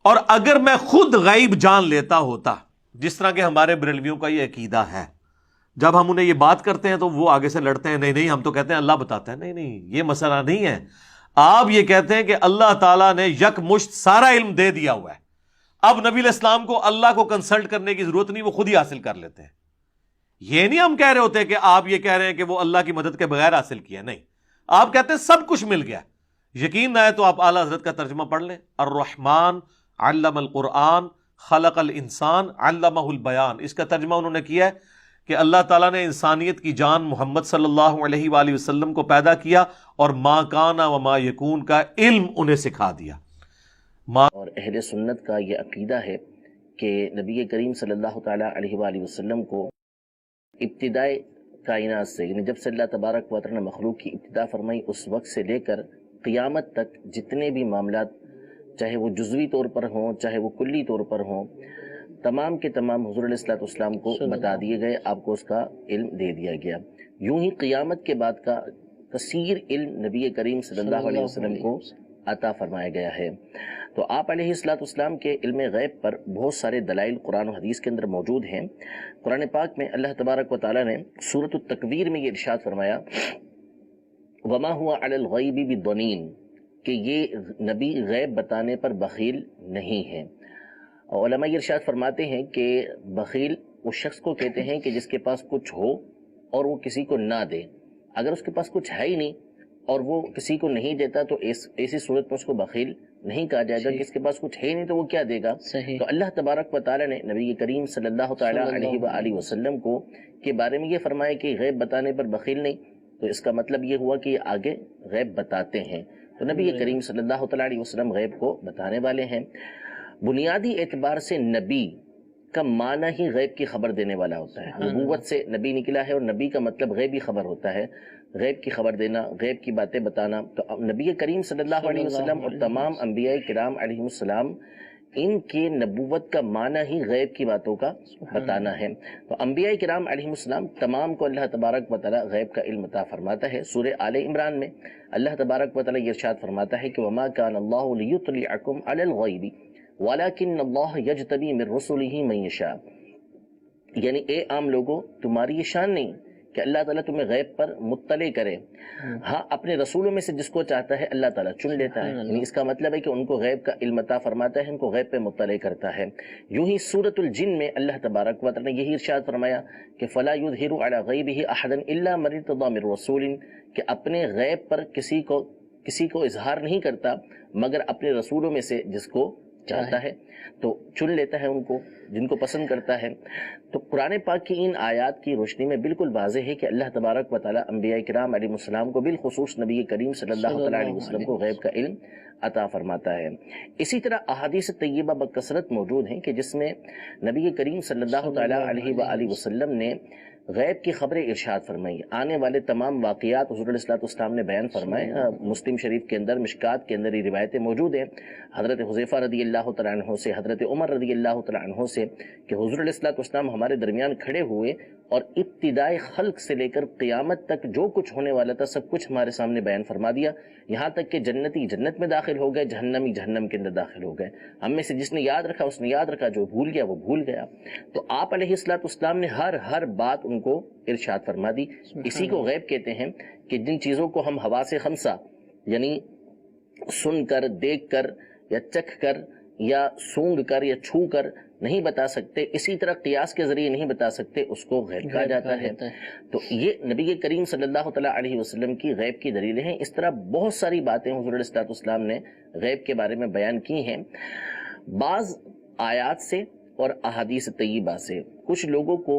اور اگر میں خود غیب جان لیتا ہوتا، جس طرح کہ ہمارے بریلویوں کا یہ عقیدہ ہے، جب ہم انہیں یہ بات کرتے ہیں تو وہ آگے سے لڑتے ہیں، نہیں نہیں ہم تو کہتے ہیں اللہ بتاتا ہے۔ نہیں نہیں، یہ مسئلہ نہیں ہے۔ آپ یہ کہتے ہیں کہ اللہ تعالیٰ نے یک مشت سارا علم دے دیا ہوا ہے، اب نبی علیہ السلام کو اللہ کو کنسلٹ کرنے کی ضرورت نہیں، وہ خود ہی حاصل کر لیتے ہیں۔ یہ نہیں ہم کہہ رہے ہوتے کہ آپ یہ کہہ رہے ہیں کہ وہ اللہ کی مدد کے بغیر حاصل کیا، نہیں، آپ کہتے ہیں سب کچھ مل گیا۔ یقین نہ ہے تو آپ اعلیٰ حضرت کا ترجمہ پڑھ لیں، الرحمن علم القرآن خلق الانسان علمہ البیان۔ اس کا ترجمہ انہوں نے کیا ہے کہ اللہ تعالیٰ نے انسانیت کی جان محمد صلی اللہ علیہ وآلہ وسلم کو پیدا کیا اور ما کان و ما یکون کا علم انہیں سکھا دیا۔ اور اہل سنت کا یہ عقیدہ ہے کہ نبی کریم صلی اللہ تعالیٰ علیہ وآلہ وسلم کو ابتدائے کائنات سے، یعنی جب سے اللہ تبارک و تعالیٰ نے مخلوق کی ابتدا فرمائی اس وقت سے لے کر قیامت تک جتنے بھی معاملات، چاہے وہ جزوی طور پر ہوں چاہے وہ کلی طور پر ہوں، تمام کے تمام حضور علیہ السلام کو بتا دیے گئے، آپ کو اس کا علم دے دیا گیا۔ یوں ہی قیامت کے بعد کا کثیر علم نبی کریم صلی اللہ علیہ وسلم کو عطا فرمایا گیا ہے۔ تو آپ علیہ السلام کے علم غیب پر بہت سارے دلائل قرآن و حدیث کے اندر موجود ہیں۔ قرآن پاک میں اللہ تبارک و تعالیٰ نے سورۃ التکویر میں یہ ارشاد فرمایا، وما ہوا علی الغیب بضنین، کہ یہ نبی غیب بتانے پر بخیل نہیں ہے۔ اور علماء یہ ارشاد فرماتے ہیں کہ بخیل اس شخص کو کہتے ہیں کہ جس کے پاس کچھ ہو اور وہ کسی کو نہ دے۔ اگر اس کے پاس کچھ ہے ہی نہیں اور وہ کسی کو نہیں دیتا تو ایسی صورت میں اس کو بخیل نہیں کہا جائے گا، کہ اس کے پاس کچھ ہے نہیں تو وہ کیا دے گا۔ تو اللہ تبارک و تعالیٰ نے نبی کریم صلی اللہ تعالیٰ علیہ وآلہ وسلم کو کے بارے میں یہ فرمایا کہ غیب بتانے پر بخیل نہیں، تو اس کا مطلب یہ ہوا کہ یہ آگے غیب بتاتے ہیں۔ تو نبی کریم صلی اللہ تعالیٰ علیہ وسلم غیب کو بتانے والے ہیں۔ بنیادی اعتبار سے نبی کا معنی ہی غیب کی خبر دینے والا ہوتا ہے۔ نبوت سے نبی نکلا ہے اور نبی کا مطلب غیبی خبر ہوتا ہے، غیب کی خبر دینا، غیب کی باتیں بتانا۔ تو نبی کریم صلی اللہ علیہ وسلم اور تمام انبیاء کرام علیہ السلام، ان کے نبوت کا معنی ہی غیب کی باتوں کا بتانا ہے۔ تو انبیاء کرام علیہ السلام تمام کو اللہ تبارک و تعالیٰ غیب کا علم عطا فرماتا ہے۔ سورہ آل عمران میں اللہ تبارک و تعالیٰ یہ ارشاد فرماتا ہے کہ وما كان الله ليطلعكم على الغیب وَلَكِنَّ اللَّهَ يَجْتَبِي مِن رُّسُلِهِ مَن يَشَاءُ، یعنی اے عام لوگوں، تمہاری یہ شان نہیں کہ اللہ تعالیٰ تمہیں غیب پر مطلع کرے، ہاں اپنے رسولوں میں سے جس کو چاہتا ہے اللہ تعالیٰ چن لیتا ہے، یعنی اس کا مطلب ہے کہ ان کو غیب کا علم عطا فرماتا ہے، ان کو غیب پہ مطلع کرتا ہے۔ یوں ہی سورۃ الجن میں اللہ تبارک و تعالیٰ نے یہی ارشاد فرمایا کہ فَلَا يُظْهِرُ عَلَى غَيْبِهِ أَحَدًا إِلَّا مَنِ ارْتَضَىٰ مِن رَّسُولٍ، کہ اپنے غیب پر کسی کو اظہار نہیں کرتا مگر اپنے رسولوں میں سے جس کو چاہتا ہے، تو چن لیتا ہے ان کو جن کو پسند کرتا ہے۔ تو قرآن پاک کی ان آیات کی روشنی میں بالکل واضح ہے کہ اللہ تبارک و تعالیٰ انبیاء کرام علیہ السلام کو بالخصوص نبی کریم صلی اللہ علیہ وسلم کو غیب کا علم عطا فرماتا ہے۔ اسی طرح احادیث طیبہ بکثرت موجود ہیں کہ جس میں نبی کریم صلی اللہ تعالیٰ علیہ وآلہ وسلم نے غیب کی خبریں ارشاد فرمائی، آنے والے تمام واقعات حضور علیہ السلام نے بیان فرمائے۔ مسلم شریف کے اندر مشکات کے اندر یہ روایتیں موجود ہیں حضرت حذیفہ رضی اللہ تعالیٰ عنہ سے، حضرت عمر رضی اللہ تعالیٰ عنہ سے، کہ حضور علیہ السلام ہمارے درمیان کھڑے ہوئے اور ابتدائے خلق سے لے کر قیامت تک جو کچھ ہونے والا تھا سب کچھ ہمارے سامنے بیان فرما دیا، یہاں تک کہ جنتی جنت میں داخل ہو گئے، جہنمی جہنم کے اندر داخل ہو گئے۔ ہم میں سے جس نے یاد رکھا اس نے یاد رکھا، جو بھول گیا وہ بھول گیا۔ تو آپ علیہ السلام نے ہر بات ان کو ارشاد فرما دی۔ اسی کو غیب کہتے ہیں کہ جن چیزوں کو ہم حواس خمسہ، یعنی سن کر، دیکھ کر یا چکھ کر یا سونگ کر یا چھو کر نہیں بتا سکتے، اسی طرح قیاس کے ذریعے نہیں بتا سکتے، اس کو غیب کہا جاتا ہے۔ تو یہ نبی کریم صلی اللہ تعالیٰ علیہ وسلم کی غیب کی دلیلیں ہیں۔ اس طرح بہت ساری باتیں حضور علیہ السلام نے غیب کے بارے میں بیان کی ہیں، بعض آیات سے اور احادیث طیبہ سے۔ کچھ لوگوں کو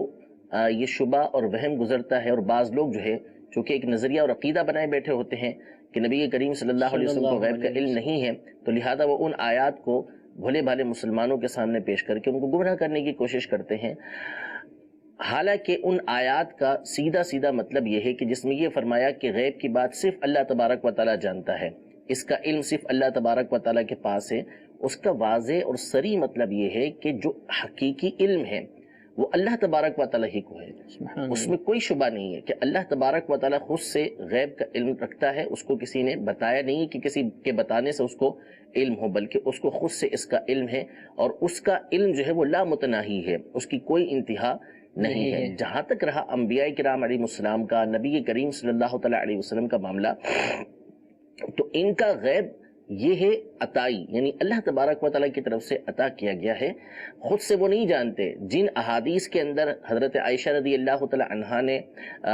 یہ شبہ اور وہم گزرتا ہے، اور بعض لوگ جو ہے چونکہ ایک نظریہ اور عقیدہ بنائے بیٹھے ہوتے ہیں کہ نبی کریم صلی اللہ علیہ وسلم کو غیب کا علم نہیں ہے، تو لہذا وہ ان آیات کو بھولے بھالے مسلمانوں کے سامنے پیش کر کے ان کو گمراہ کرنے کی کوشش کرتے ہیں۔ حالانکہ ان آیات کا سیدھا مطلب یہ ہے کہ جس میں یہ فرمایا کہ غیب کی بات صرف اللہ تبارک و تعالیٰ جانتا ہے، اس کا علم صرف اللہ تبارک و تعالیٰ کے پاس ہے، اس کا واضح اور صریح مطلب یہ ہے کہ جو حقیقی علم ہے وہ اللہ تبارک و تعالیٰ ہی کو ہے. اس میں کوئی شبہ نہیں ہے کہ اللہ تبارک و تعالیٰ خود سے غیب کا علم رکھتا ہے. اس کو کسی نے بتایا نہیں کہ کسی کے بتانے سے اس کو علم ہو، بلکہ اس کو خود سے اس کا علم ہے، اور اس کا علم جو ہے وہ لامتناہی ہے، اس کی کوئی انتہا نہیں ہے. جہاں تک رہا انبیاء کرام علیہ السلام کا، نبی کریم صلی اللہ تعالیٰ علیہ وسلم کا معاملہ، تو ان کا غیب یہ ہے عطائی، یعنی اللہ تبارک و تعالیٰ کی طرف سے عطا کیا گیا ہے. خود سے وہ نہیں جانتے. جن احادیث کے اندر حضرت عائشہ رضی اللہ تعالیٰ عنہا نے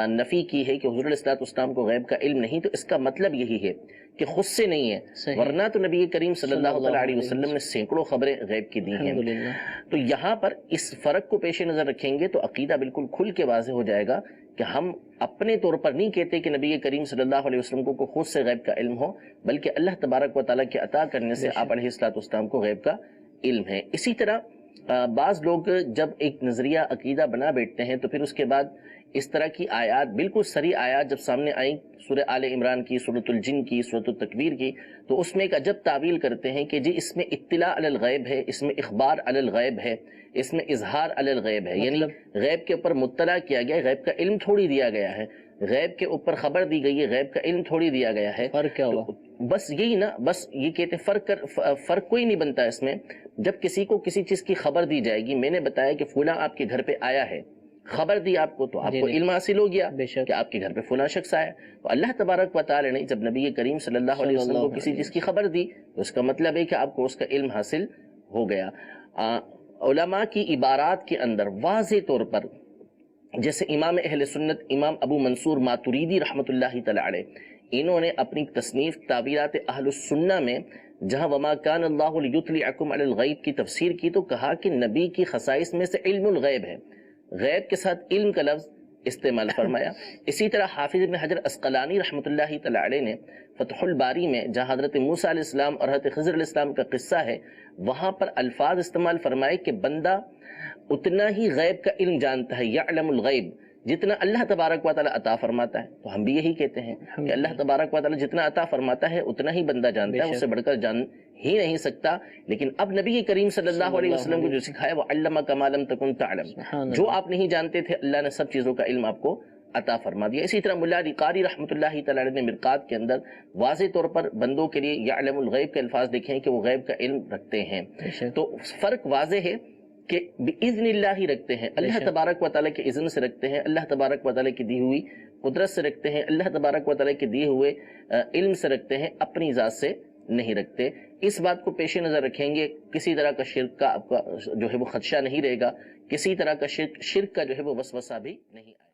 نفی کی ہے کہ حضور علیہ السلام کو غیب کا علم نہیں، تو اس کا مطلب یہی ہے کہ خود سے نہیں ہے، ورنہ تو نبی کریم صلی اللہ تعالیٰ علیہ وسلم نے سینکڑوں خبریں غیب کی دی ہیں. تو یہاں پر اس فرق کو پیش نظر رکھیں گے تو عقیدہ بالکل کھل کے واضح ہو جائے گا کہ ہم اپنے طور پر نہیں کہتے کہ نبی کریم صلی اللہ علیہ وسلم کو خود سے غیب کا علم ہو، بلکہ اللہ تبارک و تعالیٰ کے عطا کرنے سے آپ علیہ السلام کو غیب کا علم ہے. اسی طرح بعض لوگ جب ایک نظریہ عقیدہ بنا بیٹھتے ہیں تو پھر اس کے بعد اس طرح کی آیات، بالکل صریح آیات جب سامنے آئیں، سورہ آل عمران کی، سورۃ الجن کی، سورۃ التکویر کی، تو اس میں ایک عجب تعویل کرتے ہیں کہ جی اس میں اطلاع علی الغیب ہے، اس میں اخبار علی الغیب ہے، اس میں اظہار علی الغیب ہے. یعنی غیب کے اوپر مطلع کیا گیا ہے، غیب کا علم تھوڑی دیا گیا ہے. غیب کے اوپر خبر دی گئی ہے، غیب کا علم تھوڑی دیا گیا ہے. فرق کیا ہوا؟ بس یہی نا، بس یہ کہتے ہیں فرق کوئی نہیں بنتا اس میں. جب کسی کو کسی چیز کی خبر دی جائے گی، میں نے بتایا کہ فلاں آپ کے گھر پہ آیا ہے، خبر دی آپ کو، تو آپ کو علم حاصل ہو گیا کہ آپ کے گھر پہ فلاں شخص آیا. تو اللہ تبارک و تعالی نے جب نبی کریم صلی اللہ علیہ وسلم کو کسی چیز کی خبر دی تو اس کا مطلب ہے کہ آپ کو اس کا علم حاصل ہو گیا. علماء کی عبارات کے اندر واضح طور پر، جیسے امام اہل سنت امام ابو منصور ماتریدی رحمۃ اللہ تعالی علیہ، انہوں نے اپنی تصنیف تعبیرات اہل السنہ میں جہاں وما کان اللہ لیطلعکم علی الغیب کی تفسیر کی تو کہا کہ نبی کی خصائص میں سے علم الغیب ہے، غیب کے ساتھ علم کا لفظ استعمال فرمایا. اسی طرح حافظ ابن حجر اسقلانی رحمۃ اللہ تعالی علیہ نے فتح الباری میں جہاں حضرت موسیٰ علیہ السلام اور حضرت خضر علیہ السلام کا قصہ ہے، وہاں پر الفاظ استعمال فرمائے کہ بندہ اتنا ہی غیب کا علم جانتا ہے، یعلم الغیب، جتنا اللہ تبارک و تعالیٰ عطا فرماتا ہے. تو ہم بھی یہی کہتے ہیں کہ اللہ تبارک و تعالیٰ جتنا عطا فرماتا ہے اتنا ہی بندہ جانتا ہے، اس سے بڑھ کر جان ہی نہیں سکتا. لیکن اب نبی کریم صلی اللہ علیہ وسلم کو جو سکھایا وہ علمک ما لم تکن تعلم، جو آپ نہیں جانتے تھے اللہ نے سب چیزوں کا علم آپ کو عطا فرما دیا. اسی طرح ملا علی قاری رحمۃ اللہ تعالی علیہ نے مرقات کے اندر واضح طور پر بندوں کے لیے یعلم الغیب کے الفاظ دیکھیں کہ وہ غیب کا علم رکھتے ہیں. تو فرق واضح ہے کہ باذن اللہ ہی رکھتے ہیں، اللہ تبارک و تعالیٰ کے اذن سے رکھتے ہیں، اللہ تبارک و تعالیٰ کی دی ہوئی قدرت سے رکھتے ہیں، اللہ تبارک و تعالیٰ کے دیے ہوئے علم سے رکھتے ہیں، اپنی ذات سے نہیں رکھتے. اس بات کو پیش نظر رکھیں گے، کسی طرح کا شرک کا آپ کا جو ہے وہ خدشہ نہیں رہے گا، کسی طرح کا شرک کا جو ہے وہ وسوسہ بھی نہیں آئے.